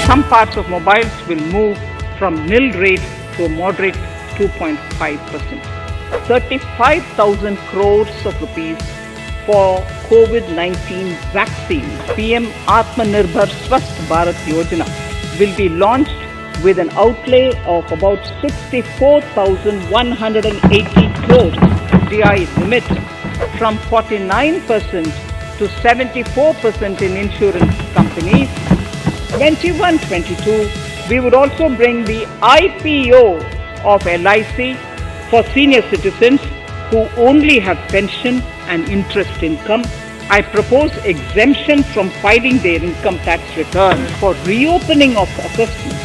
Some parts of mobiles will move from nil rate to a moderate 2.5%. 35,000 crores of rupees for COVID-19 vaccine. PM Atmanirbhar Swasth Bharat Yojana will be launched with an outlay of about 64,180 crores. DI limit from 49% to 74% in insurance companies. 21-22, we would also bring the IPO of LIC for senior citizens who only have pension and interest income. I propose exemption from filing their income tax return for reopening of assessments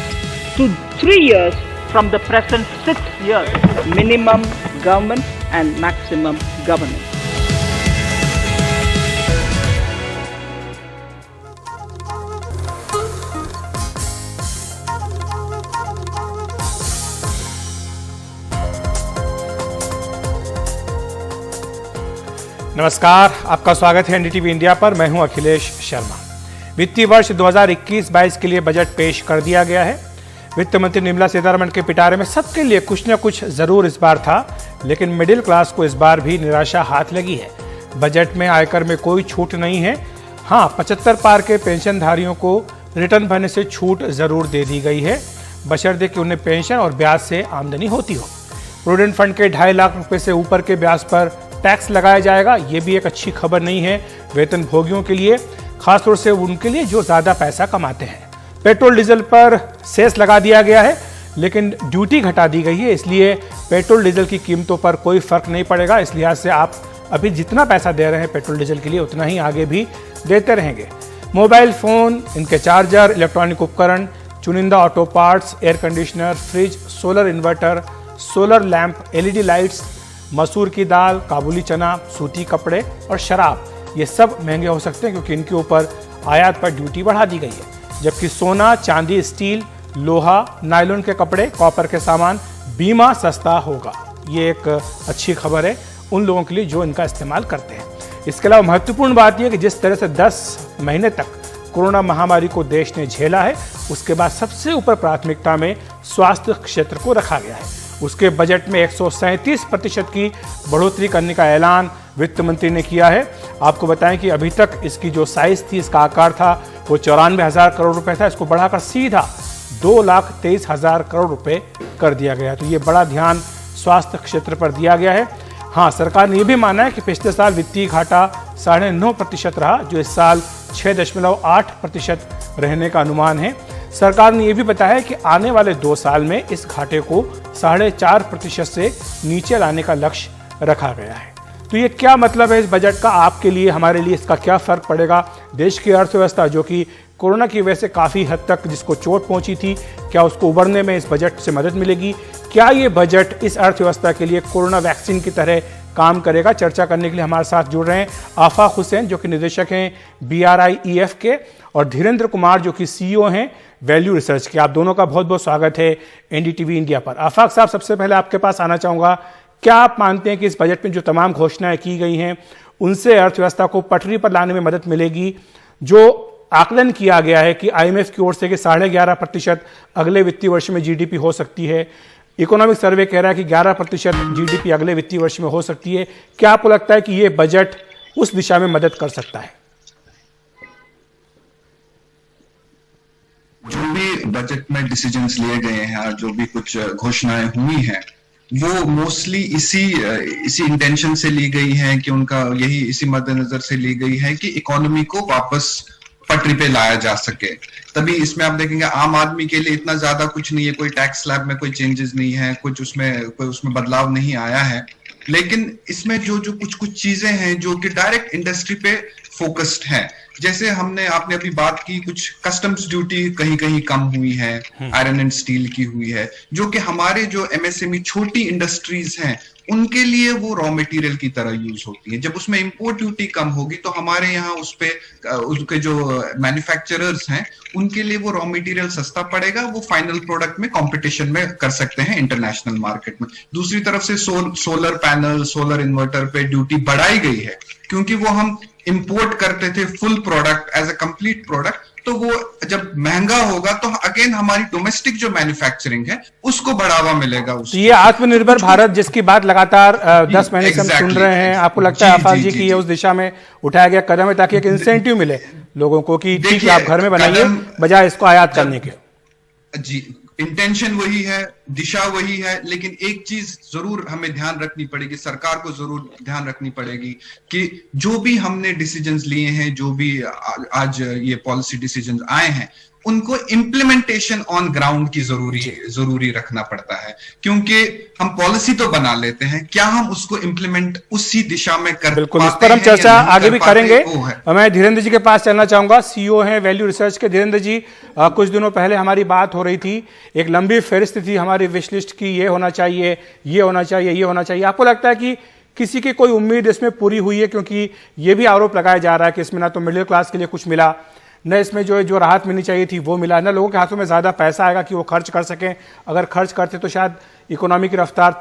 to 3 years from the present 6 years. Minimum government and maximum governance. नमस्कार, आपका स्वागत है NDTV India पर। मैं हूं अखिलेश शर्मा। वित्तीय वर्ष 2021-22 के लिए बजट पेश कर दिया गया है। वित्त मंत्री निर्मला सीतारमण के पिटारे में सबके लिए कुछ न कुछ जरूर इस बार था, लेकिन मिडिल क्लास को इस बार भी निराशा हाथ लगी है। बजट में आयकर में कोई छूट नहीं है। हाँ, 75 पार के पेंशनधारियों को रिटर्न भरने से छूट जरूर दे दी गई है, बशर्ते कि उन्हें पेंशन और ब्याज से आमदनी होती हो। प्रूडेंट फंड के 2.5 लाख रुपए से ऊपर के ब्याज पर टैक्स लगाया जाएगा। ये भी एक अच्छी खबर नहीं है वेतन भोगियों के लिए, खासतौर से उनके लिए जो ज्यादा पैसा कमाते हैं। पेट्रोल डीजल पर सेस लगा दिया गया है, लेकिन ड्यूटी घटा दी गई है, इसलिए पेट्रोल डीजल की कीमतों पर कोई फर्क नहीं पड़ेगा। इस लिहाज से आप अभी जितना पैसा दे रहे हैं पेट्रोल डीजल के लिए, उतना ही आगे भी देते रहेंगे। मोबाइल फोन, इनके चार्जर, इलेक्ट्रॉनिक उपकरण, चुनिंदा auto parts, air conditioner, fridge, solar inverter, solar lamp, LED lights, मसूर की दाल, काबुली चना, सूती कपड़े और शराब, ये सब महंगे हो सकते हैं क्योंकि इनके ऊपर आयात पर ड्यूटी बढ़ा दी गई है। जबकि सोना, चांदी, स्टील, लोहा, नायलॉन के कपड़े, कॉपर के सामान, बीमा सस्ता होगा। ये एक अच्छी खबर है उन लोगों के लिए जो इनका इस्तेमाल करते हैं। इसके अलावा महत्वपूर्ण बात यह कि जिस तरह से 10 महीने तक कोरोना महामारी को देश ने झेला है, उसके बाद सबसे ऊपर प्राथमिकता में स्वास्थ्य क्षेत्र को रखा गया है। उसके बजट में 137% की बढ़ोतरी करने का ऐलान वित्त मंत्री ने किया है। आपको बताएं कि अभी तक इसकी जो साइज थी, इसका आकार था, वो 94,000 करोड़ रुपए था। इसको बढ़ाकर सीधा 2,23,000 करोड़ रुपए कर दिया गया। तो ये बड़ा ध्यान स्वास्थ्य क्षेत्र पर दिया गया है। हाँ, सरकार ने यह भी माना है कि पिछले साल वित्तीय घाटा 9.5% रहा, जो इस साल 6.8% रहने का अनुमान है। सरकार ने यह भी बताया कि आने वाले 2 साल में इस घाटे को 4.5% से नीचे लाने का लक्ष्य रखा गया है। तो ये क्या मतलब है इस बजट का आपके लिए, हमारे लिए इसका क्या फर्क पड़ेगा? देश की अर्थव्यवस्था जो कि कोरोना की वजह से काफ़ी हद तक जिसको चोट पहुंची थी, क्या उसको उबरने में इस बजट से मदद मिलेगी? क्या ये बजट इस अर्थव्यवस्था के लिए कोरोना वैक्सीन की तरह काम करेगा? चर्चा करने के लिए हमारे साथ जुड़ रहे हैं आफाक हुसैन, जो कि निदेशक हैं BRIEF के, और धीरेन्द्र कुमार, जो कि CEO हैं वैल्यू रिसर्च के। आप दोनों का बहुत बहुत स्वागत है एनडीटीवी इंडिया पर। आफाक साहब, सबसे पहले आपके पास आना चाहूँगा, क्या आप मानते हैं कि इस बजट में जो तमाम घोषणाएं की गई हैं, उनसे अर्थव्यवस्था को पटरी पर लाने में मदद मिलेगी? जो आकलन किया गया है कि IMF की ओर से कि 11.5% अगले वित्तीय वर्ष में GDP हो सकती है, इकोनॉमिक सर्वे कह रहा है कि 11% GDP अगले वित्तीय वर्ष में हो सकती है, क्या आपको लगता है कि ये बजट उस दिशा में मदद कर सकता है? जो भी बजट में डिसीजंस लिए गए हैं और जो भी कुछ घोषणाएं हुई हैं, वो मोस्टली इसी इंटेंशन से ली गई हैं कि उनका यही इसी मद्देनजर से ली गई है कि इकोनॉमी को वापस पटरी पे लाया जा सके। तभी इसमें आप देखेंगे आम आदमी के लिए इतना ज्यादा कुछ नहीं है, कोई टैक्स स्लैब में कोई चेंजेस नहीं है, कोई उसमें बदलाव नहीं आया है। लेकिन इसमें जो कुछ चीजें हैं जो कि डायरेक्ट इंडस्ट्री पे फोकस्ड हैं, जैसे आपने अभी बात की, कुछ कस्टम्स ड्यूटी कहीं कहीं कम हुई है, आयरन एंड स्टील की हुई है, जो कि हमारे जो MSME छोटी इंडस्ट्रीज हैं उनके लिए वो रॉ मटेरियल की तरह यूज होती है। जब उसमें इंपोर्ट ड्यूटी कम होगी तो हमारे यहाँ उसके जो मैन्युफैक्चरर्स हैं उनके लिए वो रॉ मटेरियल सस्ता पड़ेगा, वो फाइनल प्रोडक्ट में कंपटीशन में कर सकते हैं इंटरनेशनल मार्केट में। दूसरी तरफ से सोलर पैनल, सोलर इन्वर्टर पे ड्यूटी बढ़ाई गई है क्योंकि वो हम इंपोर्ट करते थे full product as a complete product, तो वो जब महंगा होगा तो अगेन हमारी डोमेस्टिक जो मैन्युफैक्चरिंग है उसको बढ़ावा मिलेगा। तो ये आत्मनिर्भर भारत जिसकी बात लगातार 10 महीने से हम सुन रहे हैं, आपको लगता है आफाक जी की ये उस दिशा में उठाया गया कदम है ताकि एक इंसेंटिव मिले लोगों को कि ठीक है आप घर में बनाइए बजाय इसको आयात करने के? जी, इंटेंशन वही है, दिशा वही है, लेकिन एक चीज जरूर हमें ध्यान रखनी पड़ेगी, सरकार को जरूर ध्यान रखनी पड़ेगी कि जो भी हमने डिसीजंस लिए हैं, जो भी आज ये पॉलिसी डिसीजंस आए हैं, उनको इम्प्लीमेंटेशन ऑन ग्राउंड की जरूरी रखना पड़ता है। क्योंकि हम पॉलिसी तो बना लेते हैं, क्या हम उसको इम्प्लीमेंट उसी दिशा में कर बिल्कुल, इस पर हम चर्चा आगे भी करेंगे। मैं धीरेन्द्र जी के पास चलना चाहूंगा, सीईओ हैं वैल्यू रिसर्च के। धीरेन्द्र जी, कुछ दिनों पहले हमारी बात हो रही थी, एक लंबी फहरिस्त थी हमारी विश लिस्ट की, ये होना चाहिए, ये होना चाहिए, ये होना चाहिए। आपको लगता है कि किसी की कोई उम्मीद इसमें पूरी हुई है? क्योंकि ये भी आरोप लगाया जा रहा है कि इसमें ना तो मिडिल क्लास के लिए कुछ मिला, न इसमें जो राहत मिलनी चाहिए थी वो मिला, न लोगों के हाथों में ज्यादा पैसा आएगा कि वो खर्च कर सकें। अगर खर्च करते तो शायद इकोनॉमी की रफ्तार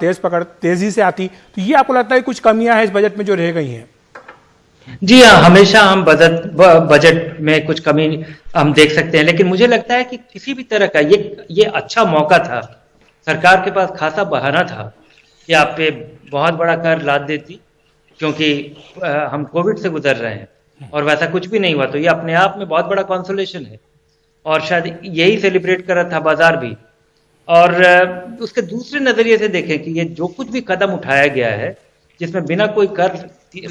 तेजी से आती। तो ये आपको लगता है कुछ कमियां हैं इस बजट में जो रह गई हैं? जी हाँ, हमेशा हम बजट में कुछ कमी हम देख सकते हैं, लेकिन मुझे लगता है कि किसी भी तरह का ये अच्छा मौका था, सरकार के पास खासा बहाना था कि आप पे बहुत बड़ा कर लाद देती, क्योंकि हम कोविड से गुजर रहे हैं और वैसा कुछ भी नहीं हुआ। तो ये अपने आप में बहुत बड़ा कंसोलेशन है और शायद यही सेलिब्रेट कर रहा था बाजार भी। और उसके दूसरे नजरिए से देखें कि ये जो कुछ भी कदम उठाया गया है जिसमें बिना कोई कर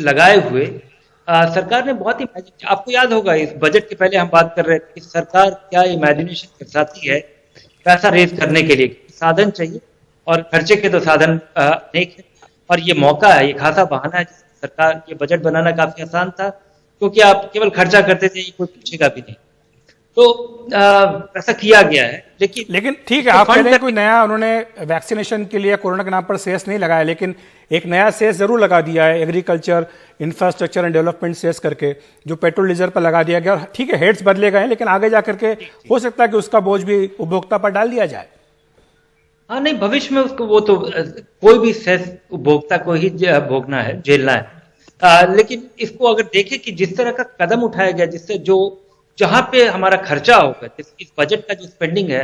लगाए हुए सरकार ने बहुत ही, आपको याद होगा इस बजट के पहले हम बात कर रहे थे कि सरकार क्या इमेजिनेशन दर्शाती है पैसा रेज करने के लिए। साधन चाहिए और खर्चे के तो साधन अनेक है, और ये मौका है, ये खासा बहाना है। सरकार ये बजट बनाना काफी आसान था क्योंकि आप केवल खर्चा करते थे, कोई पूछेगा भी नहीं, तो ऐसा किया गया है। लेकिन ठीक है, आप कह रहे हैं कोई नया उन्होंने वैक्सीनेशन के लिए कोरोना के नाम पर सेस नहीं लगाया, लेकिन एक नया सेस जरूर लगा दिया है, agriculture infrastructure and development cess करके, जो पेट्रोल डीजल पर लगा दिया गया। और ठीक है, हेड्स बदले गए, लेकिन आगे जाकर के हो सकता है कि उसका बोझ भी उपभोक्ता पर डाल दिया जाए। हाँ नहीं, भविष्य में उसको वो तो कोई भी सेस उपभोक्ता को ही भोगना है, झेलना है। लेकिन इसको अगर देखें कि जिस तरह का कदम उठाया गया, जिससे जहां पे हमारा खर्चा होगा, इस बजट का जो स्पेंडिंग है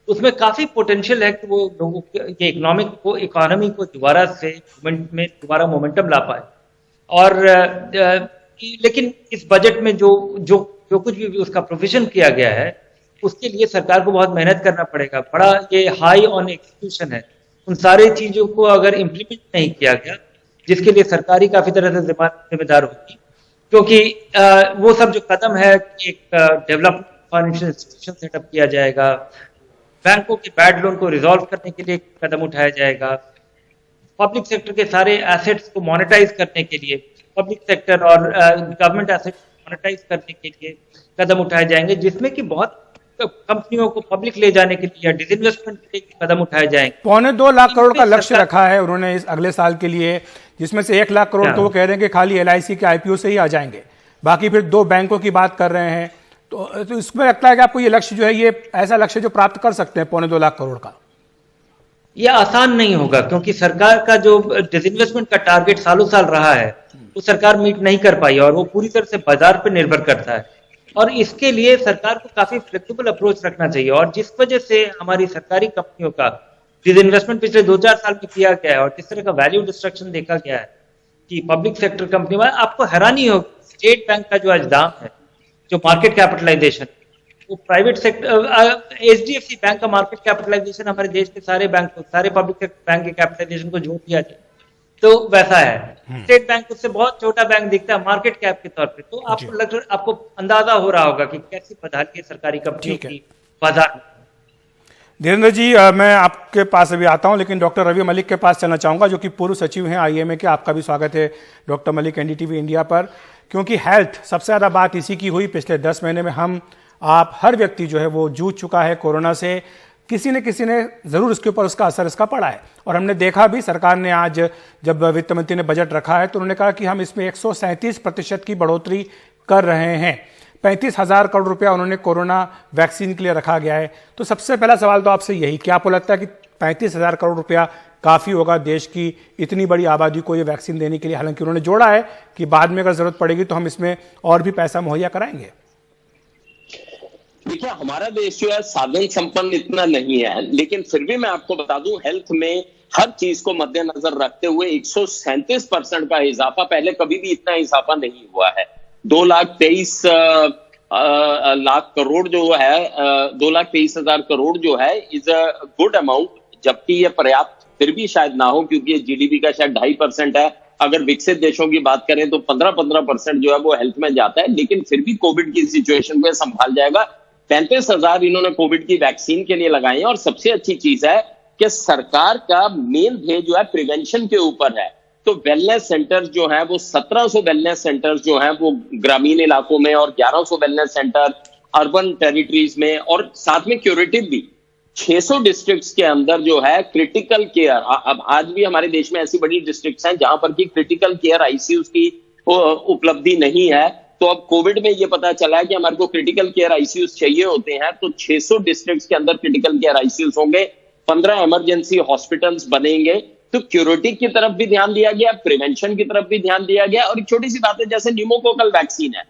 उसमें काफी पोटेंशियल है कि वो लोगों के इकोनॉमी को दोबारा मोमेंटम ला पाए। और लेकिन इस बजट में जो कुछ भी उसका प्रोविजन किया गया है उसके लिए सरकार को बहुत मेहनत करना पड़ेगा। बड़ा ये हाई ऑन एक्सक्यूशन है, उन सारी चीजों को अगर इम्प्लीमेंट नहीं किया गया, जिसके लिए सरकार ही काफी तरह से जिम्मेदार होगी, क्योंकि वो सब जो कदम है, एक डेवलप्ड फाइनेंशियल इंस्टीट्यूशन सेटअप किया जाएगा, बैंकों के बैड लोन को रिजॉल्व करने के लिए कदम उठाया जाएगा, पब्लिक सेक्टर के सारे एसेट्स को मोनेटाइज करने के लिए, पब्लिक सेक्टर और गवर्नमेंट एसेट्स मोनेटाइज करने के लिए कदम उठाए जाएंगे, जिसमें कि बहुत कंपनियों को पब्लिक ले जाने के लिए या डिसइन्वेस्टमेंट के लिए कदम उठाए जाएंगे। 2.25 लाख करोड़ का लक्ष्य रखा है उन्होंने इस अगले साल के लिए, जिसमें से 1 लाख करोड़ तो वो कह रहे हैं कि खाली LIC के IPO से ही आ जाएंगे, बाकी फिर 2 बैंकों की बात कर रहे हैं। तो इसमें लगता है कि आपको ये लक्ष्य जो है, ये ऐसा लक्ष्य जो प्राप्त कर सकते हैं 2.25 लाख करोड़ का? ये आसान नहीं होगा, क्योंकि सरकार का जो डिसइन्वेस्टमेंट का टारगेट सालों साल रहा है वो सरकार मीट नहीं कर पाई, और वो पूरी तरह से बाजार पर निर्भर करता है। और इसके लिए सरकार को काफी फ्लेक्सिबल अप्रोच रखना चाहिए। और जिस वजह से हमारी सरकारी कंपनियों का डिसइन्वेस्टमेंट पिछले 2-4 साल में किया गया है और जिस तरह का वैल्यू डिस्ट्रक्शन देखा गया है कि पब्लिक सेक्टर कंपनी में, आपको हैरानी होगी, स्टेट बैंक का जो आज दाम है, जो मार्केट कैपिटलाइजेशन, वो प्राइवेट सेक्टर HDFC बैंक का मार्केट कैपिटलाइजेशन हमारे देश के सारे पब्लिक सेक्टर बैंक के कैपिटलाइजेशन को जोड़ दिया जाए तो वैसा है। स्टेट बैंक उससे बहुत छोटा बैंक दिखता है मार्केट कैप के तौर पे। तो आपको अंदाजा हो रहा होगा कि कैसी बदहाली है सरकारी कंपनियों की बाजार में। धीरेन्द्र जी, मैं आपके पास अभी आता हूं, लेकिन डॉक्टर रवि मलिक के पास चलना चाहूंगा, जो कि पूर्व सचिव हैं IMA के। आपका भी स्वागत है डॉक्टर मलिक NDTV इंडिया पर, क्योंकि हेल्थ सबसे ज्यादा बात इसी की हुई। पिछले 10 महीने में आप हर व्यक्ति जो है वो जूझ चुका है कोरोना से, किसी ने जरूर इसके ऊपर उसका असर इसका पड़ा है। और हमने देखा भी, सरकार ने आज जब वित्त मंत्री ने बजट रखा है तो उन्होंने कहा कि हम इसमें 137% की बढ़ोतरी कर रहे हैं। 35,000 करोड़ रुपया उन्होंने कोरोना वैक्सीन के लिए रखा गया है। तो सबसे पहला सवाल तो आपसे यही, क्या आपको लगता है कि 35,000 करोड़ रुपया काफ़ी होगा देश की इतनी बड़ी आबादी को ये वैक्सीन देने के लिए। हालांकि उन्होंने जोड़ा है कि बाद में अगर जरूरत पड़ेगी तो हम इसमें और भी पैसा मुहैया कराएंगे। देखिए, हमारा देश जो है साधन संपन्न इतना नहीं है, लेकिन फिर भी मैं आपको बता दूं, हेल्थ में हर चीज को मद्देनजर रखते हुए 137% का इजाफा, पहले कभी भी इतना इजाफा नहीं हुआ है। 2,23,00,000 करोड़ जो है, 2,23,000 करोड़ जो है इज अ गुड अमाउंट, जबकि ये पर्याप्त फिर भी शायद ना हो, क्योंकि ये जीडीपी का शायद 2.5% है। अगर विकसित देशों की बात करें तो 15% जो है वो हेल्थ में जाता है, लेकिन फिर भी कोविड की सिचुएशन को संभाल जाएगा। 35,000 इन्होंने कोविड की वैक्सीन के लिए लगाए हैं। और सबसे अच्छी चीज है कि सरकार का मेन ध्येय जो है प्रिवेंशन के ऊपर है। तो वेलनेस सेंटर जो है वो 1700 वेलनेस सेंटर जो है वो ग्रामीण इलाकों में, और 1100 वेलनेस सेंटर अर्बन टेरिटरीज में, और साथ में क्यूरेटिव भी 600 डिस्ट्रिक्ट्स के अंदर जो है क्रिटिकल केयर। अब आज भी हमारे देश में ऐसी बड़ी डिस्ट्रिक्ट्स हैं जहां पर की क्रिटिकल केयर आईसीयूज की उपलब्धि नहीं है। तो अब कोविड में ये पता चला है कि हमारे को क्रिटिकल केयर आईसीयूज चाहिए होते हैं, तो 600 डिस्ट्रिक्ट्स के अंदर क्रिटिकल केयर आईसीयूज होंगे, 15 इमरजेंसी हॉस्पिटल्स बनेंगे। तो क्यूरेटिव की तरफ भी ध्यान दिया गया, प्रिवेंशन की तरफ भी ध्यान दिया गया। और एक छोटी सी बात है, जैसे न्यूमोकोकल वैक्सीन है,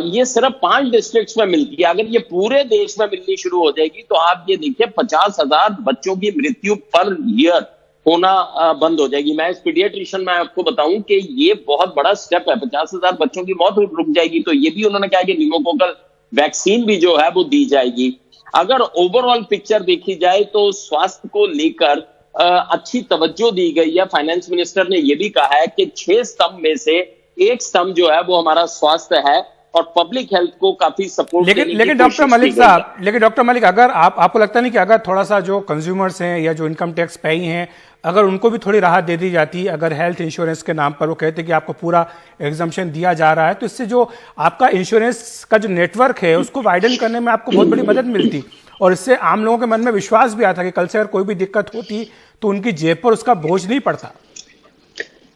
ये सिर्फ 5 डिस्ट्रिक्ट्स में मिलती है। अगर ये पूरे देश में मिलनी शुरू हो जाएगी तो आप ये देखिए 50,000 बच्चों की मृत्यु पर ईयर होना बंद हो जाएगी। मैं इस पीडियाट्रिशियन में आपको बताऊं कि ये बहुत बड़ा स्टेप है, 50,000 बच्चों की मौत रुक जाएगी। तो ये भी उन्होंने कहा कि न्यूमोकोकल वैक्सीन भी जो है वो दी जाएगी। अगर ओवरऑल पिक्चर देखी जाए तो स्वास्थ्य को लेकर अच्छी तवज्जो दी गई है। फाइनेंस मिनिस्टर ने यह भी कहा है कि 6 स्तंभ में से एक स्तंभ जो है वो हमारा स्वास्थ्य है, और पब्लिक हेल्थ को काफी सपोर्ट। लेकिन डॉक्टर मलिक साहब, अगर आपको लगता नहीं कि अगर थोड़ा सा जो कंज्यूमर्स हैं या जो इनकम टैक्स पेई हैं, अगर उनको भी थोड़ी राहत दे दी जाती, अगर हेल्थ इंश्योरेंस के नाम पर वो कहते कि आपको पूरा एग्जम्पशन दिया जा रहा है, तो इससे जो आपका इंश्योरेंस का जो नेटवर्क है उसको वाइडन करने में आपको बहुत बड़ी मदद मिलती, और इससे आम लोगों के मन में विश्वास भी आता कि कल से अगर कोई भी दिक्कत होती तो उनकी जेब पर उसका बोझ नहीं पड़ता।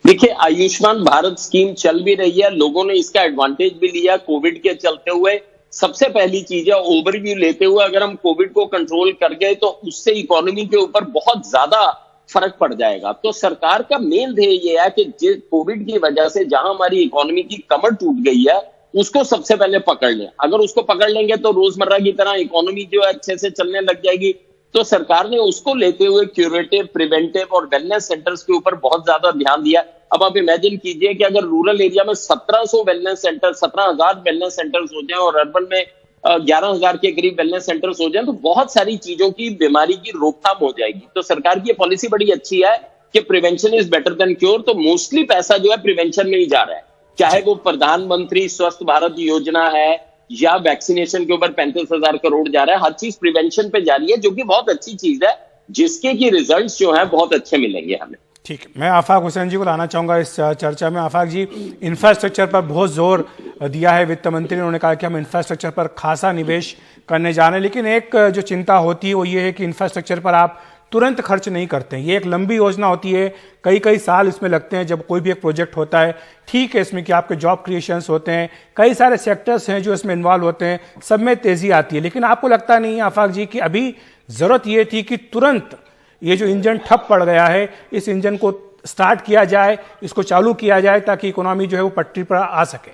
देखिए, आयुष्मान भारत स्कीम चल भी रही है, लोगों ने इसका एडवांटेज भी लिया कोविड के चलते हुए। सबसे पहली चीज है, ओवरव्यू लेते हुए अगर हम कोविड को कंट्रोल कर गए तो उससे इकोनॉमी के ऊपर बहुत ज्यादा फर्क पड़ जाएगा। तो सरकार का मेन ध्येय यह है कि कोविड की वजह से जहां हमारी इकोनॉमी की कमर टूट गई है उसको सबसे पहले पकड़ लें। अगर उसको पकड़ लेंगे तो रोजमर्रा की तरह इकोनॉमी जो है अच्छे से चलने लग जाएगी। तो सरकार ने उसको लेते हुए क्यूरेटिव, प्रिवेंटिव और वेलनेस सेंटर्स के ऊपर बहुत ज्यादा ध्यान दिया। अब आप इमेजिन कीजिए कि अगर रूरल एरिया में 1700 वेलनेस सेंटर, 17,000 वेलनेस सेंटर्स हो जाएं, और अर्बन में 11,000 के करीब वेलनेस सेंटर्स हो जाएं, तो बहुत सारी चीजों की बीमारी की रोकथाम हो जाएगी। तो सरकार की पॉलिसी बड़ी अच्छी है कि prevention is better than cure. तो मोस्टली पैसा जो है प्रिवेंशन में ही जा रहा है, चाहे वो प्रधानमंत्री स्वस्थ भारत योजना है या वैक्सीनेशन के ऊपर 35,000 करोड़ जा रहा है। हर चीज प्रिवेंशन पे जा रही है, जो कि बहुत अच्छी चीज है, जिसके की रिजल्ट्स जो हैं बहुत अच्छे मिलेंगे हमें। ठीक, मैं आफाक हुसैन जी को लाना चाहूंगा इस चर्चा में। आफाक जी, इंफ्रास्ट्रक्चर पर बहुत जोर दिया है वित्त मंत्री ने, उन्होंने कहा कि हम इंफ्रास्ट्रक्चर पर खासा निवेश करने जा रहे हैं, लेकिन एक जो चिंता होती है वो ये है कि इंफ्रास्ट्रक्चर पर आप तुरंत खर्च नहीं करते हैं। ये एक लंबी योजना होती है, कई साल इसमें लगते हैं जब कोई भी एक प्रोजेक्ट होता है। ठीक है, इसमें कि आपके जॉब क्रिएशंस होते हैं, कई सारे सेक्टर्स हैं जो इसमें इन्वॉल्व होते हैं, सब में तेजी आती है, लेकिन आपको लगता नहीं है आफाक जी कि अभी जरूरत ये थी कि तुरंत ये जो इंजन ठप पड़ गया है, इस इंजन को स्टार्ट किया जाए, इसको चालू किया जाए, ताकि इकोनॉमी जो है वो पटरी पर आ सके?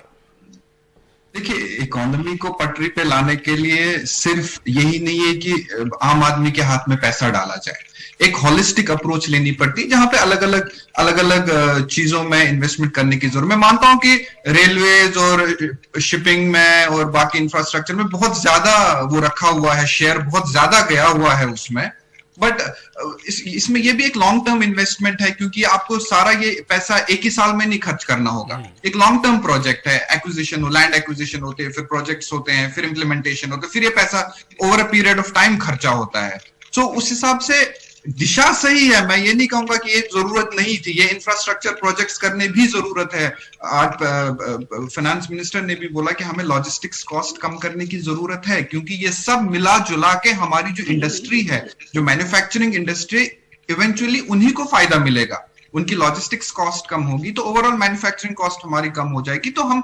देखिए, इकोनॉमी को पटरी पे लाने के लिए सिर्फ यही नहीं है कि आम आदमी के हाथ में पैसा डाला जाए, एक होलिस्टिक अप्रोच लेनी पड़ती है जहां पे अलग अलग चीजों में इन्वेस्टमेंट करने की जरूरत। मैं मानता हूं कि रेलवेज और शिपिंग में और बाकी इंफ्रास्ट्रक्चर में बहुत ज्यादा वो रखा हुआ है, शेयर बहुत ज्यादा गया हुआ है उसमें, बट इसमें ये भी एक लॉन्ग टर्म इन्वेस्टमेंट है, क्योंकि आपको सारा ये पैसा एक ही साल में नहीं खर्च करना होगा। एक लॉन्ग टर्म प्रोजेक्ट है, एक्विजिशन हो, लैंड एक्विजिशन होते हैं, फिर प्रोजेक्ट्स होते हैं, फिर इंप्लीमेंटेशन होते हैं, फिर ये पैसा over a period of time खर्चा होता है। सो उस हिसाब से दिशा सही है, मैं ये नहीं कहूंगा कि ये जरूरत नहीं थी, ये इंफ्रास्ट्रक्चर प्रोजेक्ट्स करने भी जरूरत है। आज फाइनेंस मिनिस्टर ने भी बोला कि हमें लॉजिस्टिक्स कॉस्ट कम करने की जरूरत है, क्योंकि ये सब मिला जुला के हमारी जो इंडस्ट्री है, जो मैन्युफैक्चरिंग इंडस्ट्री, इवेंचुअली उन्हीं को फायदा मिलेगा। उनकी लॉजिस्टिक्स कॉस्ट कम होगी तो ओवरऑल मैन्युफैक्चरिंग कॉस्ट हमारी कम हो जाएगी, तो हम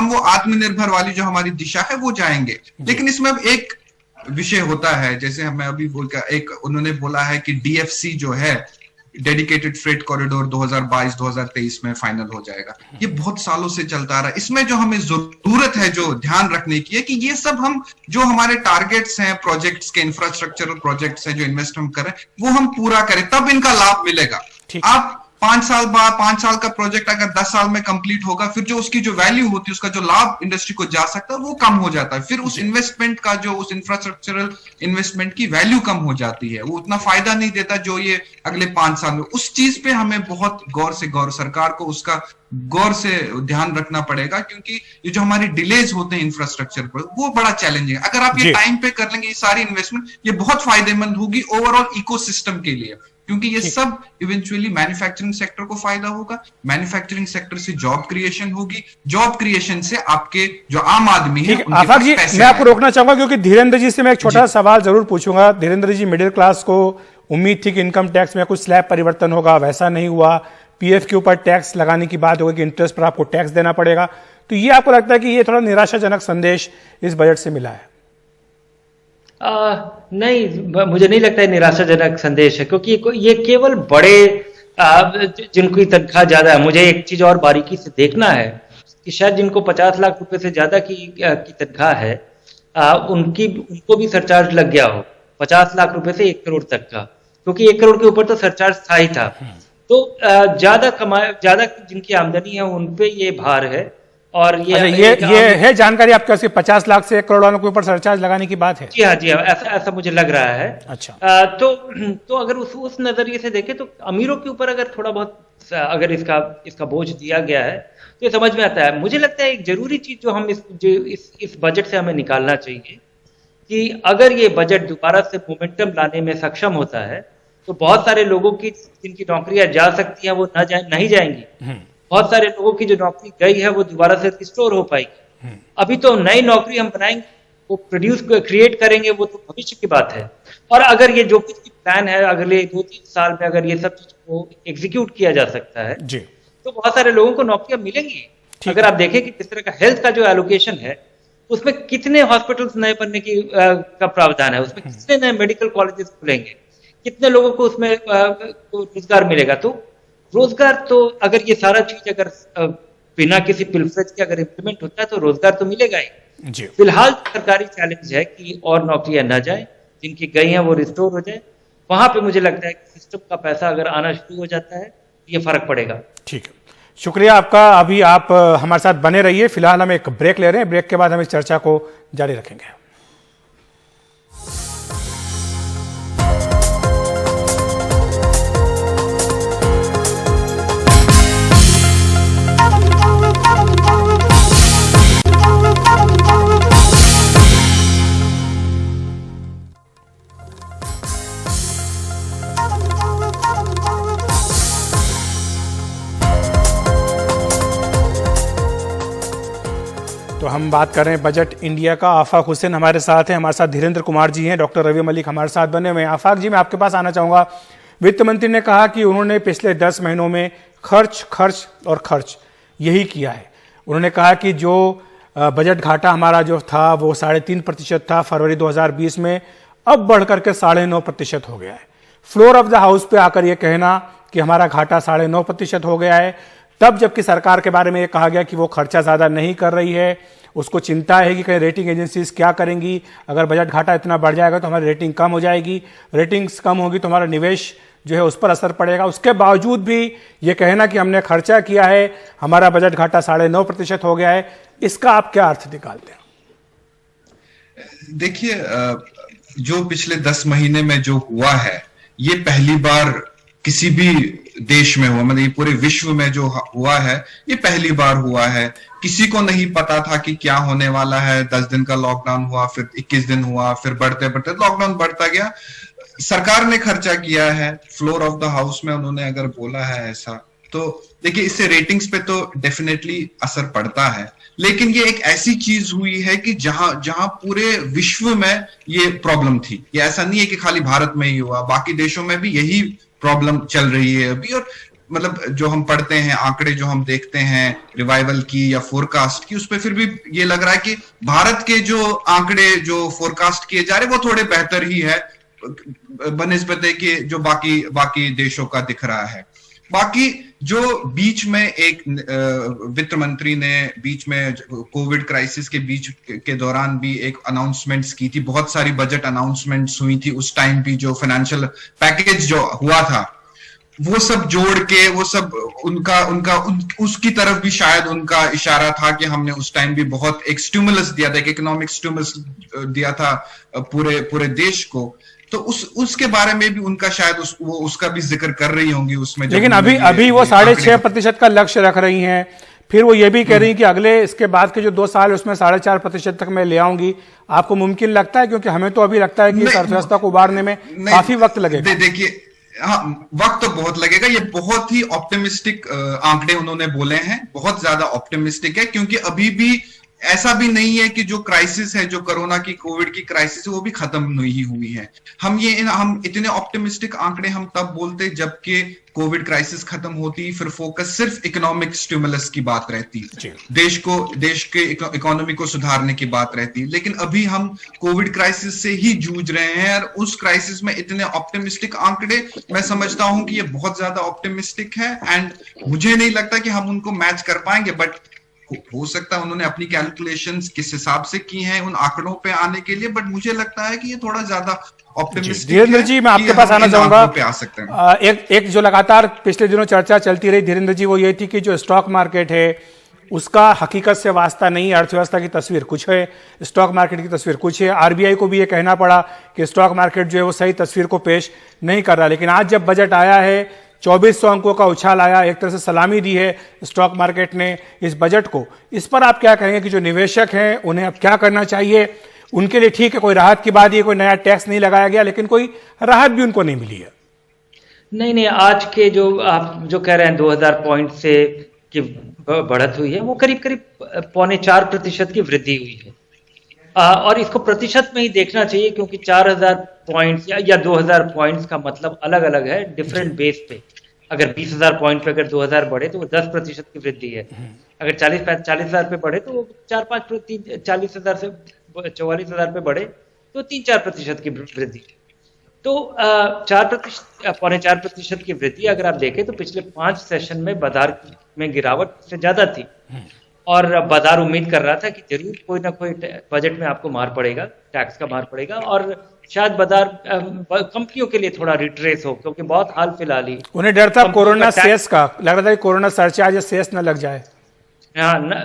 वो आत्मनिर्भर वाली जो हमारी दिशा है वो जाएंगे। लेकिन इसमें अब एक विषय होता है, जैसे हमें अभी एक उन्होंने बोला है कि डीएफसी जो है डेडिकेटेड फ्रेट कॉरिडोर 2022-2023 में फाइनल हो जाएगा। ये बहुत सालों से चलता आ रहा है। इसमें जो हमें जरूरत है, जो ध्यान रखने की है कि ये सब हम जो हमारे टारगेट्स हैं, प्रोजेक्ट्स के, इंफ्रास्ट्रक्चरल प्रोजेक्ट्स हैं जो इन्वेस्ट हम करें, वो हम पूरा करें, तब इनका लाभ मिलेगा। आप 5 साल बाद, 5 साल का प्रोजेक्ट अगर 10 साल में कंप्लीट होगा, फिर जो उसकी जो वैल्यू होती है, उसका जो लाभ इंडस्ट्री को जा सकता है, वो कम हो जाता है। फिर उस इन्वेस्टमेंट का, जो उस इंफ्रास्ट्रक्चरल इन्वेस्टमेंट की वैल्यू कम हो जाती है, वो उतना फायदा नहीं देता जो ये अगले 5 साल में। उस चीज पे हमें बहुत गौर सरकार को उसका गौर से ध्यान रखना पड़ेगा, क्योंकि ये जो हमारी डिलेज होते हैं इंफ्रास्ट्रक्चर पर, वो बड़ा चैलेंजिंग है। अगर आप ये टाइम पे कर लेंगे ये सारी इन्वेस्टमेंट, ये बहुत फायदेमंद होगी ओवरऑल इकोसिस्टम के लिए, क्योंकि ये सब इवेंचुअली मैन्युफैक्चरिंग सेक्टर को फायदा होगा। मैन्युफैक्चरिंग सेक्टर से जॉब क्रिएशन होगी, जॉब क्रिएशन से आपके जो आम आदमी है, आफाक जी, मैं आपको रोकना चाहूंगा क्योंकि धीरेन्द्र जी से मैं एक छोटा सवाल जरूर पूछूंगा। धीरेन्द्र जी, मिडिल क्लास को उम्मीद थी कि इनकम टैक्स में कुछ स्लैब परिवर्तन होगा, वैसा नहीं हुआ। पीएफ के ऊपर टैक्स लगाने की बात होगी कि इंटरेस्ट पर आपको टैक्स देना पड़ेगा। तो ये आपको लगता है कि ये थोड़ा निराशाजनक संदेश इस बजट से मिला है? नहीं, मुझे नहीं लगता है निराशाजनक संदेश है, क्योंकि ये केवल बड़े जिनकी तनख्वाह ज्यादा है। मुझे एक चीज और बारीकी से देखना है कि शायद जिनको 50 लाख रुपए से ज्यादा की तनख्वाह है, उनको भी सरचार्ज लग गया हो 50 लाख रुपए से 1 करोड़ तक का, क्योंकि 1 करोड़ के ऊपर तो सरचार्ज था ही था। तो ज्यादा जिनकी आमदनी है उन पे ये भार है। और ये है जानकारी आपके पास 50 लाख से 1 करोड़ वालों के ऊपर सरचार्ज लगाने की बात है? जी हाँ, ऐसा मुझे लग रहा है। अच्छा। तो अगर उस नजरिए से देखें तो अमीरों के ऊपर अगर थोड़ा बहुत अगर इसका बोझ दिया गया है तो ये समझ में आता है। मुझे लगता है एक जरूरी चीज जो हम इस बजट से हमें निकालना चाहिए कि अगर ये बजट दोबारा से मोमेंटम लाने में सक्षम होता है तो बहुत सारे लोगों की जिनकी नौकरियां जा सकती हैं वो नहीं जाएंगी। बहुत सारे लोगों की जो नौकरी गई है वो दोबारा से रिस्टोर हो पाएगी। अभी तो नई नौकरी हम बनाएंगे, वो क्रिएट करेंगे, वो तो भविष्य की बात है। और अगर ये जो कुछ प्लान है अगले 2-3 साल में अगर ये सब चीज को एग्जीक्यूट किया जा सकता है जी, तो बहुत सारे लोगों को नौकरियां मिलेंगी। अगर आप देखें कि किस तरह का हेल्थ का जो एलोकेशन है, उसमें कितने हॉस्पिटल्स नए बनने का प्रावधान है, उसमें कितने नए मेडिकल कॉलेजेस खुलेंगे, कितने लोगों को उसमें रोजगार मिलेगा। तो रोजगार तो अगर ये सारा चीज अगर बिना किसी पिलफरेज के अगर इम्प्लीमेंट होता है तो रोजगार तो मिलेगा ही जी। फिलहाल सरकारी चैलेंज है कि और नौकरियां न जाए, जिनकी गई हैं वो रिस्टोर हो जाए। वहां पे मुझे लगता है कि सिस्टम का पैसा अगर आना शुरू हो जाता है ये फर्क पड़ेगा। ठीक है, शुक्रिया आपका। अभी आप हमारे साथ बने रहिए। फिलहाल हम एक ब्रेक ले रहे हैं, ब्रेक के बाद हम इस चर्चा को जारी रखेंगे। तो हम बात कर रहे हैं बजट इंडिया का। आफाक हुसैन हमारे साथ हैं, हमारे साथ धीरेन्द्र कुमार जी हैं, डॉक्टर रवि मलिक हमारे साथ बने हुए हैं। आफाक जी, मैं आपके पास आना चाहूँगा। वित्त मंत्री ने कहा कि उन्होंने पिछले 10 महीनों में खर्च यही किया है। उन्होंने कहा कि जो बजट घाटा हमारा जो था वो 3.5% था फरवरी 2020 में, अब बढ़ करके 9.5% हो गया है। फ्लोर ऑफ द हाउस पे आकर ये कहना कि हमारा घाटा 9.5% हो गया है, तब जबकि सरकार के बारे में ये कहा गया कि वो खर्चा ज्यादा नहीं कर रही है, उसको चिंता है कि कहीं रेटिंग एजेंसीज क्या करेंगी, अगर बजट घाटा इतना बढ़ जाएगा तो हमारी रेटिंग कम हो जाएगी, रेटिंग्स कम होगी तो हमारा निवेश जो है उस पर असर पड़ेगा। उसके बावजूद भी ये कहना कि हमने खर्चा किया है, हमारा बजट घाटा 9.5% हो गया है, इसका आप क्या अर्थ निकालते हैं? देखिए, जो पिछले 10 महीने में जो हुआ है ये पहली बार किसी भी देश में हुआ, मतलब ये पूरे विश्व में जो हुआ है ये पहली बार हुआ है। किसी को नहीं पता था कि क्या होने वाला है। 10 दिन का लॉकडाउन हुआ, फिर 21 दिन हुआ, फिर बढ़ते बढ़ते लॉकडाउन बढ़ता गया। सरकार ने खर्चा किया है, फ्लोर ऑफ द हाउस में उन्होंने अगर बोला है ऐसा, तो देखिए इससे रेटिंग्स पे तो डेफिनेटली असर पड़ता है। लेकिन ये एक ऐसी चीज हुई है कि जहां पूरे विश्व में ये प्रॉब्लम थी। ये ऐसा नहीं है कि खाली भारत में ही हुआ, बाकी देशों में भी यही प्रॉब्लम चल रही है अभी। और मतलब जो हम पढ़ते हैं, आंकड़े जो हम देखते हैं रिवाइवल की या फोरकास्ट की, उस पर फिर भी ये लग रहा है कि भारत के जो आंकड़े जो फोरकास्ट किए जा रहे हैं वो थोड़े बेहतर ही है बनिस्बत कि जो बाकी देशों का दिख रहा है। बाकी जो बीच में एक वित्त मंत्री ने बीच में कोविड क्राइसिस के बीच के दौरान भी एक अनाउंसमेंट्स की थी, बहुत सारी बजट अनाउंसमेंट्स हुई थी उस टाइम भी, जो फाइनेंशियल पैकेज जो हुआ था वो सब जोड़ के वो सब उसकी तरफ भी शायद उनका इशारा था कि हमने उस टाइम भी बहुत एक स्टिमुलस दिया था, एक इकोनॉमिक स्टिमुलस दिया था पूरे देश को। तो उसके बारे में भी उनका शायद वो उसका भी जिक्र कर रही होंगी उसमें। लेकिन अभी वो 6.5% का लक्ष्य रख रही हैं, फिर वो ये भी कह रही हैं कि अगले इसके बाद के जो 2 साल उसमें 4.5% तक मैं ले आऊंगी। आपको मुमकिन लगता है? क्योंकि हमें तो अभी लगता है कि इस अर्थव्यवस्था को उबारने में काफी वक्त लगेगा। देखिए, हाँ, वक्त तो बहुत लगेगा। ये बहुत ही ऑप्टिमिस्टिक आंकड़े उन्होंने बोले हैं, बहुत ज्यादा ऑप्टिमिस्टिक है, क्योंकि अभी भी ऐसा भी नहीं है कि जो क्राइसिस है, जो कोरोना की कोविड की क्राइसिस है, वो भी खत्म नहीं हुई है। हम इतने ऑप्टिमिस्टिक आंकड़े हम तब बोलते जबकि कोविड क्राइसिस खत्म होती, फिर फोकस सिर्फ इकोनॉमिक स्टिमुलस की बात रहती, देश के इकोनॉमी को सुधारने की बात रहती। लेकिन अभी हम कोविड क्राइसिस से ही जूझ रहे हैं, और उस क्राइसिस में इतने ऑप्टिमिस्टिक आंकड़े, मैं समझता हूं कि ये बहुत ज्यादा ऑप्टिमिस्टिक है, एंड मुझे नहीं लगता कि हम उनको मैच कर पाएंगे। बट हो सकता है उन्होंने अपनी कैलकुलेशंस किस हिसाब से की हैं उन आंकड़ों पे आने के लिए, बट मुझे लगता है कि ये थोड़ा ज्यादा ऑप्टिमिस्टिक है। धीरेन्द्र जी, मैं आपके पास आना चाहूंगा। पे आ सकते हैं। एक जो लगातार पिछले दिनों चर्चा चलती रही धीरेन्द्र जी, वो ये थी कि जो स्टॉक मार्केट है उसका हकीकत से वास्ता नहीं है, अर्थव्यवस्था की तस्वीर कुछ है, स्टॉक मार्केट की तस्वीर कुछ है। आरबीआई को भी ये कहना पड़ा कि स्टॉक मार्केट जो है वो सही तस्वीर को पेश नहीं कर रहा। लेकिन आज जब बजट आया है, 2400 अंकों का उछाल आया, एक तरह से सलामी दी है स्टॉक मार्केट ने इस बजट को। इस पर आप क्या कहेंगे कि जो निवेशक हैं उन्हें अब क्या करना चाहिए? उनके लिए ठीक है, कोई राहत की बात, ये कोई नया टैक्स नहीं लगाया गया, लेकिन कोई राहत भी उनको नहीं मिली है। नहीं, आज के जो आप जो कह रहे हैं 2000 पॉइंट से की बढ़त हुई है, वो करीब 4.25% की वृद्धि हुई है। और इसको प्रतिशत में ही देखना चाहिए, क्योंकि 4000 पॉइंट्स या 2000 पॉइंट्स का मतलब अलग अलग है डिफरेंट बेस पे। अगर 20,000 पॉइंट पे अगर 2000 बढ़े तो वो 10% की वृद्धि है। अगर 40,000 पे बढ़े तो 40,000 से 44,000 पे बढ़े तो 3-4% की वृद्धि। तो 4.25% की वृद्धि अगर आप देखें तो पिछले 5 सेशन में बाजार में गिरावट से ज्यादा थी, और बाजार उम्मीद कर रहा था कि जरूर कोई ना कोई बजट में आपको मार पड़ेगा, टैक्स का मार पड़ेगा, और शायद बाजार कंपनियों के लिए थोड़ा रिट्रेस हो, क्योंकि बहुत हाल फिलहाल ही उन्हें डर था कोरोना सेस का, लग रहा था कि कोरोना सरचार्ज या सेस न लग जाए। हाँ,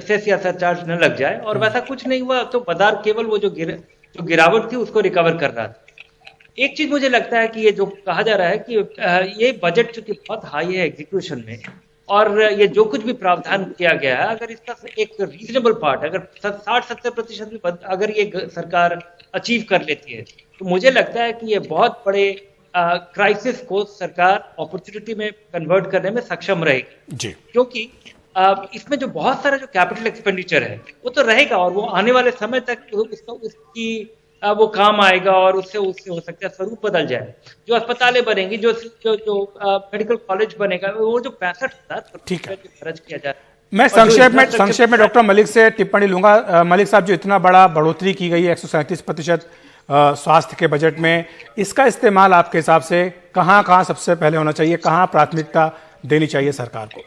सेस या सरचार्ज न लग जाए, और वैसा कुछ नहीं हुआ। तो बाजार केवल वो जो गिरावट थी उसको रिकवर कर रहा था। एक चीज मुझे लगता है कि ये जो कहा जा रहा है कि ये बजट चूंकि बहुत हाई है एग्जीक्यूशन में, और ये जो कुछ भी प्रावधान किया गया है, अगर इसका एक रीजनेबल पार्ट, अगर 60-70% भी अगर ये सरकार अचीव कर लेती है, तो मुझे लगता है कि ये बहुत बड़े क्राइसिस को सरकार अपॉर्चुनिटी में कन्वर्ट करने में सक्षम रहेगी जी। क्योंकि इसमें जो बहुत सारा जो कैपिटल एक्सपेंडिचर है वो तो रहेगा, और वो आने वाले समय तक उसकी वो काम आएगा, और उससे हो सकता है स्वरूप बदल जाए। जो अस्पतालें बनेंगी, जो मेडिकल कॉलेज बनेगा, वो जो 65,000 खर्च किया जाए। मैं संक्षेप में डॉक्टर मलिक से टिप्पणी लूंगा। मलिक साहब, जो इतना बड़ा बढ़ोतरी की गई है 137% स्वास्थ्य के बजट में, इसका इस्तेमाल आपके हिसाब से कहाँ सबसे पहले होना चाहिए, कहाँ प्राथमिकता देनी चाहिए सरकार को?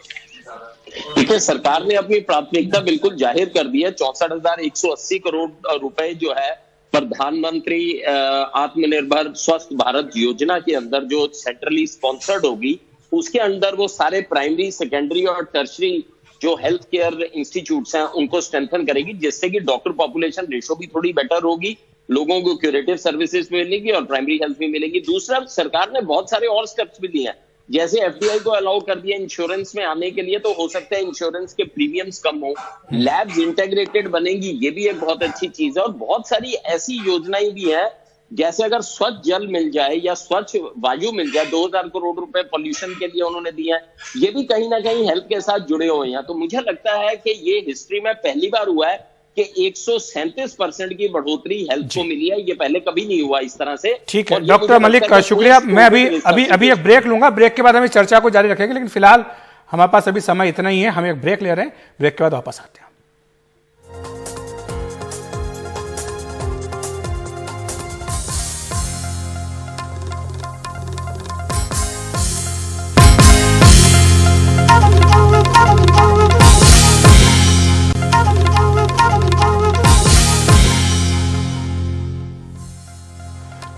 देखिए, सरकार ने अपनी प्राथमिकता बिल्कुल जाहिर कर दी है। 64,180 करोड़ रुपए जो है प्रधानमंत्री आत्मनिर्भर स्वस्थ भारत योजना के अंदर जो सेंट्रली स्पॉन्सर्ड होगी, उसके अंदर वो सारे प्राइमरी, सेकेंडरी और टर्शरी जो हेल्थ केयर इंस्टीट्यूट्स हैं उनको स्ट्रेंथन करेगी, जिससे कि डॉक्टर पॉपुलेशन रेशो भी थोड़ी बेटर होगी, लोगों को क्यूरेटिव सर्विसेज मिलेगी और प्राइमरी हेल्थ भी मिलेगी। दूसरा, सरकार ने बहुत सारे और स्टेप्स भी लिए हैं, जैसे एफडीआई को अलाउ कर दिया इंश्योरेंस में आने के लिए, तो हो सकता है इंश्योरेंस के प्रीमियम्स कम हो। लैब्स इंटेग्रेटेड बनेंगी, ये भी एक बहुत अच्छी चीज है। और बहुत सारी ऐसी योजनाएं भी हैं, जैसे अगर स्वच्छ जल मिल जाए या स्वच्छ वायु मिल जाए, 2000 करोड़ रुपए पॉल्यूशन के लिए उन्होंने दिए हैं, ये भी कहीं ना कहीं हेल्थ के साथ जुड़े हुए हैं। तो मुझे लगता है कि ये हिस्ट्री में पहली बार हुआ है कि 137% की बढ़ोतरी हेल्थ को मिली है। ये पहले कभी नहीं हुआ इस तरह से। ठीक है डॉक्टर मलिक, शुक्रिया। मैं अभी एक ब्रेक लूंगा, ब्रेक के बाद हम इस चर्चा को जारी रखेंगे, लेकिन फिलहाल हमारे पास अभी समय इतना ही है, हम एक ब्रेक ले रहे हैं, ब्रेक के बाद वापस आते हैं।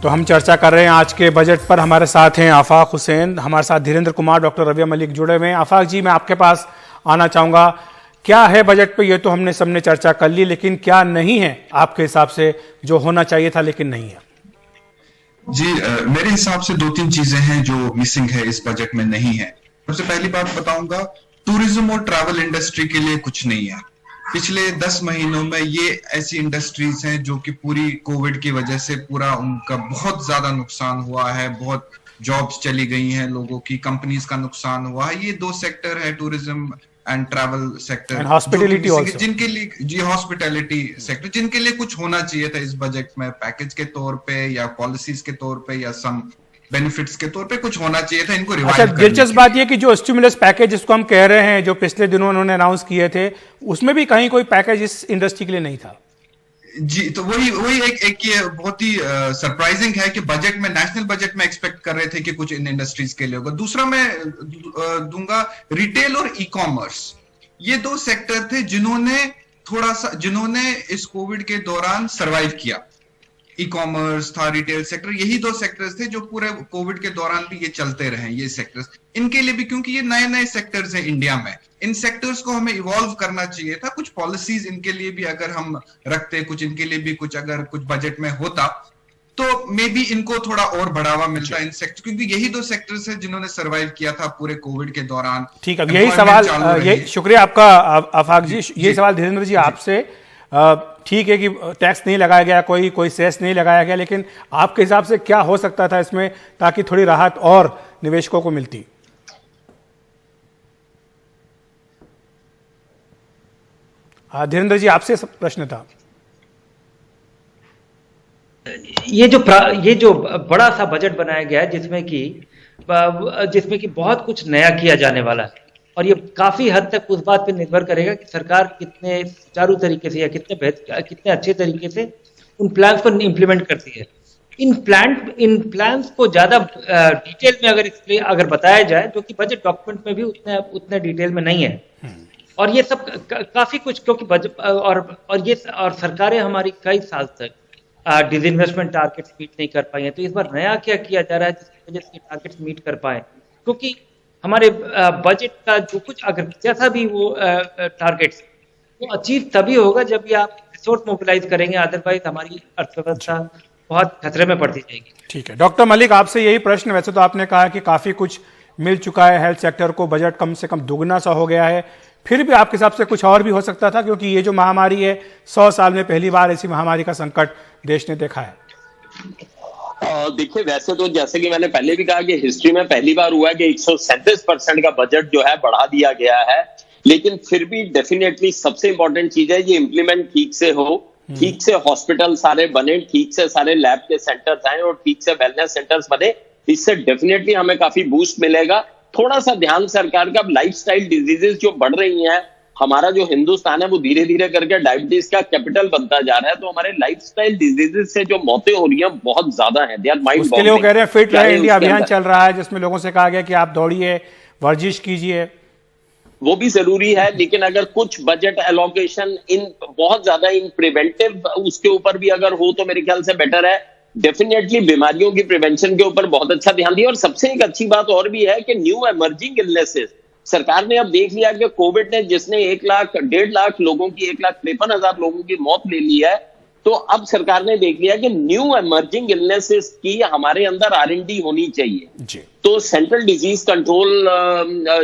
तो हम चर्चा कर रहे हैं आज के बजट पर। हमारे साथ हैं आफाक हुसैन, हमारे साथ धीरेन्द्र कुमार, डॉक्टर रबिया मलिक जुड़े हुए हैं। आफाक जी, मैं आपके पास आना चाहूँगा, क्या है बजट पे? ये तो हमने सबने चर्चा कर ली, लेकिन क्या नहीं है आपके हिसाब से जो होना चाहिए था लेकिन नहीं है? जी, मेरे हिसाब से 2-3 चीजें हैं जो मिसिंग है इस बजट में, नहीं है। सबसे पहली बात बताऊंगा, टूरिज्म और ट्रैवल इंडस्ट्री के लिए कुछ नहीं है। पिछले 10 महीनों में ये ऐसी इंडस्ट्रीज हैं जो कि पूरी कोविड की वजह से पूरा उनका बहुत ज्यादा नुकसान हुआ है, बहुत जॉब्स चली गई हैं, लोगों की कंपनीज का नुकसान हुआ है। ये 2 सेक्टर है, tourism and travel sector, hospitality also, जिनके लिए, जी, हॉस्पिटैलिटी सेक्टर, जिनके लिए कुछ होना चाहिए था इस बजट में, पैकेज के तौर पे या पॉलिसीज के तौर पे या सम बेनिफिट्स के तौर पे कुछ होना चाहिए था। इनको रिवाइव करने। दिलचस्प बात यह कि जो स्टिमुलस पैकेज जिसको हम कह रहे हैं, जो पिछले दिनों उन्होंने अनाउंस किए थे, उसमें भी कहीं कोई पैकेज इस इंडस्ट्री के लिए नहीं था। जी, तो वही एक ये बहुत ही सरप्राइजिंग है कि बजट में, नेशनल बजट में एक्सपेक्ट कर रहे थे कि कुछ इन इंडस्ट्रीज के लिए होगा। दूसरा मैं दूंगा रिटेल और ई कॉमर्स। ये 2 सेक्टर थे जिन्होंने इस कोविड के दौरान सरवाइव किया। ई कॉमर्स था, रिटेल सेक्टर, यही 2 सेक्टर्स थे जो पूरे कोविड के दौरान भी ये चलते रहे। ये सेक्टर्स इनके लिए भी, क्योंकि ये नए सेक्टर्स हैं इंडिया में, इन सेक्टर्स को हमें इवॉल्व करना चाहिए था। कुछ पॉलिसीज इनके लिए भी अगर हम रखते, कुछ इनके लिए भी कुछ अगर कुछ बजट में होता, तो मे बी इनको थोड़ा और बढ़ावा मिलता इन सेक्टर, क्योंकि यही 2 सेक्टर्स हैं जिन्होंने सर्वाइव किया था पूरे कोविड के दौरान। ठीक है, यही सवाल, ये शुक्रिया आपका आफाक जी। ये सवाल धीरेन्द्र जी आपसे, ठीक है कि टैक्स नहीं लगाया गया, कोई सेस नहीं लगाया गया, लेकिन आपके हिसाब से क्या हो सकता था इसमें ताकि थोड़ी राहत और निवेशकों को मिलती? धीरेन्द्र जी, आपसे प्रश्न था। ये जो बड़ा सा बजट बनाया गया है जिसमें कि बहुत कुछ नया किया जाने वाला है, और ये काफी हद तक उस बात पे निर्भर करेगा कि सरकार कितने सुचारू तरीके से या कितने अच्छे तरीके से उन प्लान्स को इम्प्लीमेंट करती है। इन प्लान्स को ज्यादा डिटेल में अगर बताया जाए, जो कि बजट डॉक्यूमेंट में भी उतने डिटेल में नहीं है, और ये सब काफी कुछ, क्योंकि बजट और सरकारें हमारी कई साल तक डिसइन्वेस्टमेंट टारगेट्स मीट नहीं कर पाई हैं। तो इस बार नया क्या किया जा रहा है जिसकी वजह से टारगेट्स मीट कर पाए? क्योंकि हमारे बजट का जो कुछ, अगर जैसा भी वो टारगेट्स, वो अचीव तभी होगा जब भी आप रिसोर्स मोबिलाइज करेंगे, अदरवाइज हमारी अर्थव्यवस्था बहुत खतरे में पड़ती जाएगी। ठीक है, डॉक्टर मलिक, आपसे यही प्रश्न। वैसे तो आपने कहा कि काफी कुछ मिल चुका है हेल्थ सेक्टर को, बजट कम से कम दुगना सा हो गया है, फिर भी आपके हिसाब से कुछ और भी हो सकता था? क्योंकि ये जो महामारी है, 100 साल में पहली बार ऐसी महामारी का संकट देश ने देखा है। देखिए, वैसे तो जैसे कि मैंने पहले भी कहा कि हिस्ट्री में पहली बार हुआ है कि 137% का बजट जो है बढ़ा दिया गया है, लेकिन फिर भी डेफिनेटली सबसे इंपॉर्टेंट चीज है ये इम्प्लीमेंट ठीक से हो, ठीक से हॉस्पिटल सारे बने, ठीक से सारे लैब के सेंटर्स आए और ठीक से वेलनेस सेंटर्स बने। इससे डेफिनेटली हमें काफी बूस्ट मिलेगा। थोड़ा सा ध्यान सरकार का, लाइफस्टाइल डिजीजेस जो बढ़ रही हैं, हमारा जो हिंदुस्तान है वो धीरे धीरे करके डायबिटीज का कैपिटल बनता जा रहा है, तो हमारे लाइफस्टाइल डिजीजेस से जो मौतें हो रही हैं बहुत ज्यादा हैं। उसके लिए वो कह रहे हैं फिट रहे इंडिया अभियान चल रहा है, जिसमें लोगों से कहा गया कि आप दौड़िए, वर्जिश कीजिए। वो भी जरूरी है, लेकिन अगर कुछ बजट एलोकेशन बहुत ज्यादा इन प्रिवेंटिव उसके ऊपर भी अगर हो तो मेरे ख्याल से बेटर है। डेफिनेटली बीमारियों की प्रिवेंशन के ऊपर बहुत अच्छा ध्यान दिया। और सबसे एक अच्छी बात और भी है कि न्यू एमर्जिंग इलनेसेस, सरकार ने अब देख लिया कि कोविड ने जिसने 1.5 लाख लोगों की, 1,53,000 लोगों की मौत ले ली है, तो अब सरकार ने देख लिया कि न्यू एमर्जिंग इलनेसेस की हमारे अंदर R&D होनी चाहिए जी। तो सेंट्रल डिजीज कंट्रोल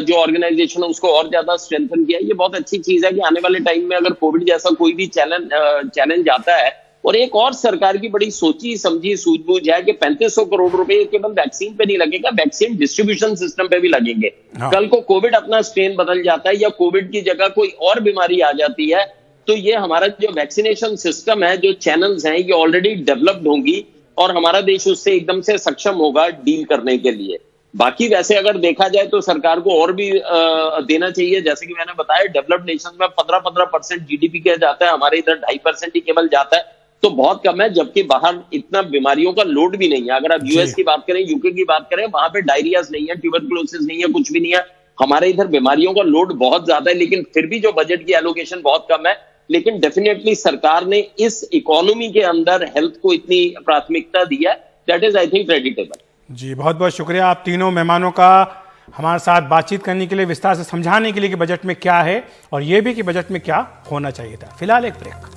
जो ऑर्गेनाइजेशन है उसको और ज्यादा स्ट्रेंथन किया। ये बहुत अच्छी चीज है कि आने वाले टाइम में अगर कोविड जैसा कोई भी चैलेंज आता है। और एक और सरकार की बड़ी सोची समझी सूझबूझ है कि 3500 करोड़ रुपए केवल वैक्सीन पे नहीं लगेगा, वैक्सीन डिस्ट्रीब्यूशन सिस्टम पे भी लगेंगे। कल को कोविड अपना स्ट्रेन बदल जाता है या कोविड की जगह कोई और बीमारी आ जाती है, तो ये हमारा जो वैक्सीनेशन सिस्टम है, जो चैनल्स हैं, ये ऑलरेडी डेवलप्ड होंगी और हमारा देश उससे एकदम से सक्षम होगा डील करने के लिए। बाकी वैसे अगर देखा जाए तो सरकार को और भी देना चाहिए। जैसे कि मैंने बताया, डेवलप्ड नेशन में 15% GDP के जाता है, हमारे इधर 2.5% ही केवल जाता है, तो बहुत कम है। जबकि बाहर इतना बीमारियों का लोड भी नहीं है। अगर आप यूएस की बात करें, यूके की बात करें, वहां पे डायरियाज नहीं है, ट्यूबरकुलोसिस नहीं है, कुछ भी नहीं है। हमारे इधर बीमारियों का लोड बहुत ज्यादा है, लेकिन फिर भी जो बजट की एलोकेशन बहुत कम है। लेकिन डेफिनेटली सरकार ने इस इकोनॉमी के अंदर हेल्थ को इतनी प्राथमिकता दी है that is I think creditable. जी, बहुत बहुत शुक्रिया आप तीनों मेहमानों का हमारे साथ बातचीत करने के लिए, विस्तार से समझाने के लिए कि बजट में क्या है और ये भी कि बजट में क्या होना चाहिए था। फिलहाल एक ब्रेक।